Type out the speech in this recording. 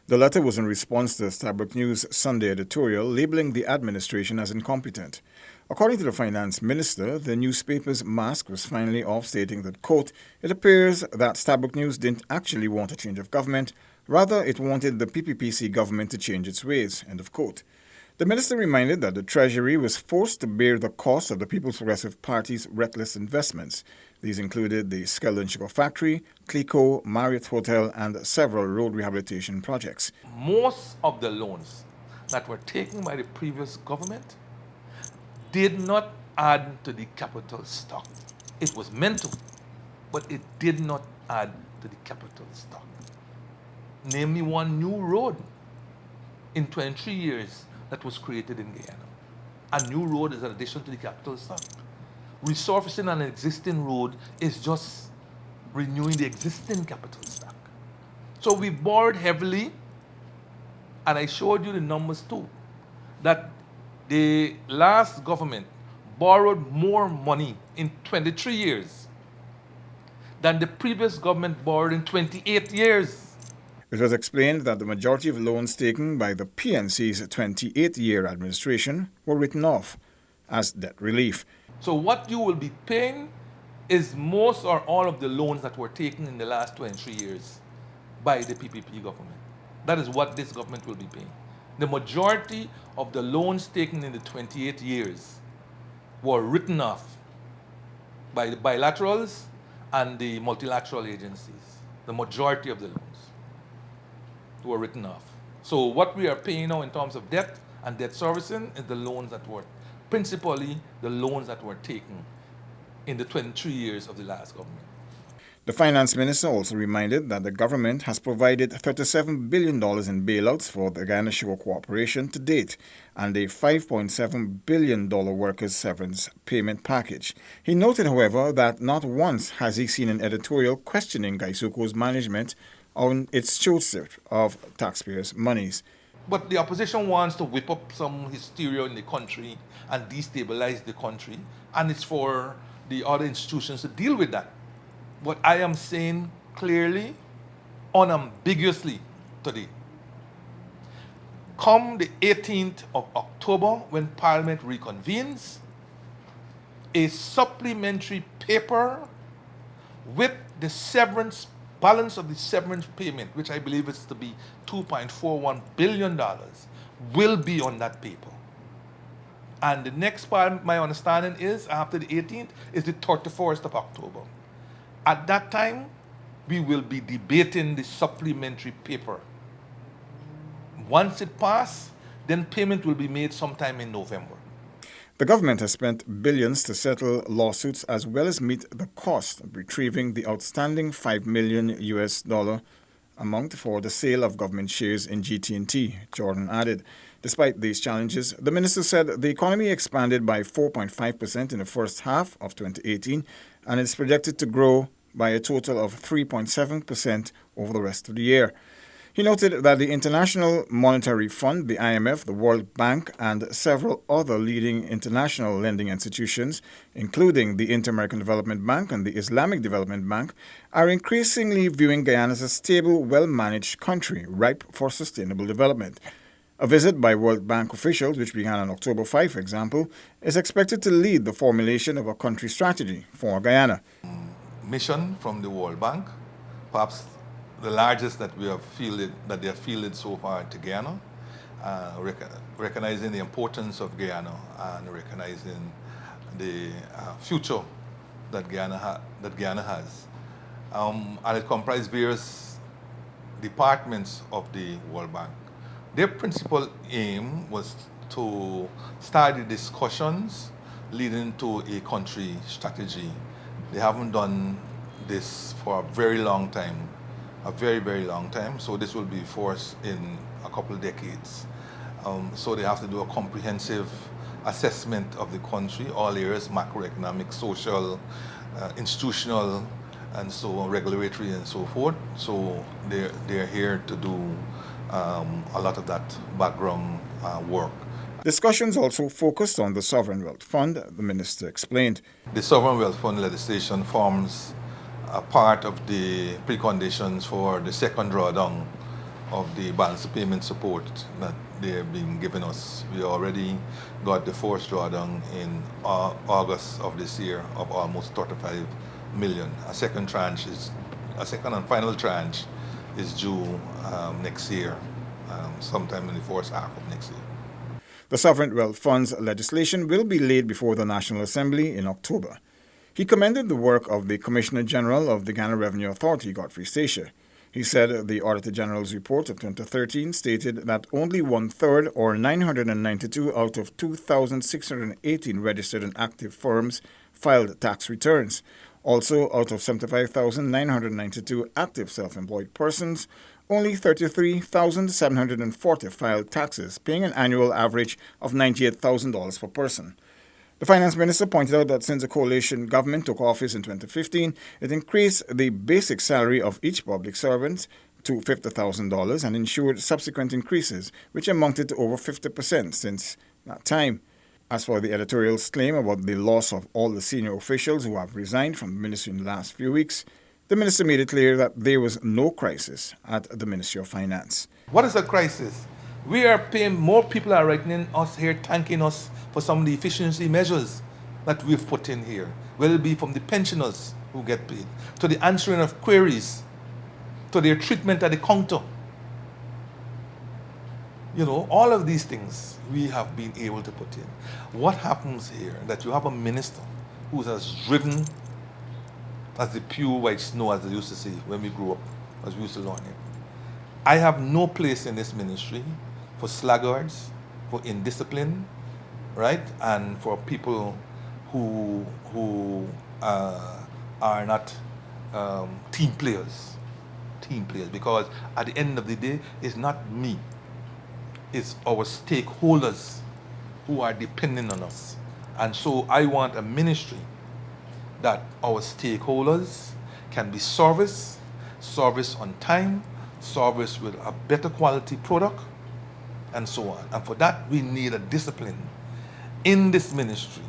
The letter was in response to the Stabroek News Sunday editorial labeling the administration as incompetent. According to the finance minister, the newspaper's mask was finally off, stating that, quote, "It appears that Stabroek News didn't actually want a change of government, rather it wanted the PPPC government to change its ways," end of quote. The minister reminded that the Treasury was forced to bear the cost of the People's Progressive Party's reckless investments. These included the Skeleton Sugar Factory, Clico, Marriott Hotel, and several road rehabilitation projects. Most of the loans that were taken by the previous government did not add to the capital stock. It was meant to, but it did not add to the capital stock. Name me one new road in 23 years that was created in Guyana. A new road is an addition to the capital stock. Resurfacing an existing road is just renewing the existing capital stock. So we borrowed heavily, and I showed you the numbers too, that the last government borrowed more money in 23 years than the previous government borrowed in 28 years. It was explained that the majority of loans taken by the PNC's 28-year administration were written off as debt relief. So what you will be paying is most or all of the loans that were taken in the last 23 years by the PPP government. That is what this government will be paying. The majority of the loans taken in the 28 years were written off by the bilaterals and the multilateral agencies. The majority of the loans were written off. So what we are paying now in terms of debt and debt servicing is the loans that were, principally the loans that were taken in the 23 years of the last government. The finance minister also reminded that the government has provided $37 billion in bailouts for the Guyana Sugar Corporation to date and a $5.7 billion workers' severance payment package. He noted, however, that not once has he seen an editorial questioning Gaisuco's management on its stewardship of taxpayers' monies. But the opposition wants to whip up some hysteria in the country and destabilize the country, and it's for the other institutions to deal with that. What I am saying clearly, unambiguously today, come the 18th of October, when Parliament reconvenes, a supplementary paper with the severance balance of the severance payment, which I believe is to be $2.41 billion, will be on that paper. And the next part, my understanding is, after the 18th, is the 31st of October. At that time, we will be debating the supplementary paper. Once it passes, then payment will be made sometime in November. The government has spent billions to settle lawsuits as well as meet the cost of retrieving the outstanding $5 million amount for the sale of government shares in GT&T, Jordan added. Despite these challenges, the minister said the economy expanded by 4.5% in the first half of 2018 and is projected to grow by a total of 3.7% over the rest of the year. He noted that the International Monetary Fund, the IMF, the World Bank, and several other leading international lending institutions, including the Inter-American Development Bank and the Islamic Development Bank, are increasingly viewing Guyana as a stable, well-managed country, ripe for sustainable development. A visit by World Bank officials, which began on October 5, for example, is expected to lead the formulation of a country strategy for Guyana. Mission from the World Bank, perhaps the largest that we have fielded, that they have fielded so far to Guyana, recognizing the importance of Guyana and recognizing the future that Guyana has. And it comprises various departments of the World Bank. Their principal aim was to start the discussions leading to a country strategy. They haven't done this for a very long time, a very, very long time. So this will be forced in a couple of decades. So they have to do a comprehensive assessment of the country, all areas, macroeconomic, social, institutional, and so on, regulatory and so forth. So they're here to do a lot of that background work. Discussions also focused on the Sovereign Wealth Fund, the minister explained. The Sovereign Wealth Fund legislation forms a part of the preconditions for the second drawdown of the balance of payment support that they have been giving us. We already got the first drawdown in August of this year of almost 35 million. A second and final tranche is due next year, sometime in the first half of next year. The Sovereign Wealth Fund's legislation will be laid before the National Assembly in October. He commended the work of the Commissioner General of the Ghana Revenue Authority, Godfrey Stacia. He said the Auditor General's report of 2013 stated that only one-third, or 992 out of 2,618 registered and active firms, filed tax returns. Also, out of 75,992 active self-employed persons, only 33,740 filed taxes, paying an annual average of $98,000 per person. The Finance Minister pointed out that since the coalition government took office in 2015, it increased the basic salary of each public servant to $50,000 and ensured subsequent increases, which amounted to over 50% since that time. As for the editorial's claim about the loss of all the senior officials who have resigned from the ministry in the last few weeks, the minister made it clear that there was no crisis at the Ministry of Finance. What is a crisis? We are paying, more people are writing us here thanking us for some of the efficiency measures that we've put in here, whether it be from the pensioners who get paid, to the answering of queries, to their treatment at the counter. You know, all of these things we have been able to put in. What happens here, that you have a minister who has driven as the pure white snow, as they used to say when we grew up, as we used to learn it. I have no place in this ministry for sluggards, for indiscipline, right? And for people who are not team players. Because at the end of the day, it's not me. It's our stakeholders who are depending on us. And so I want a ministry that our stakeholders can be service on time, service with a better quality product, and so on. And for that, we need a discipline in this ministry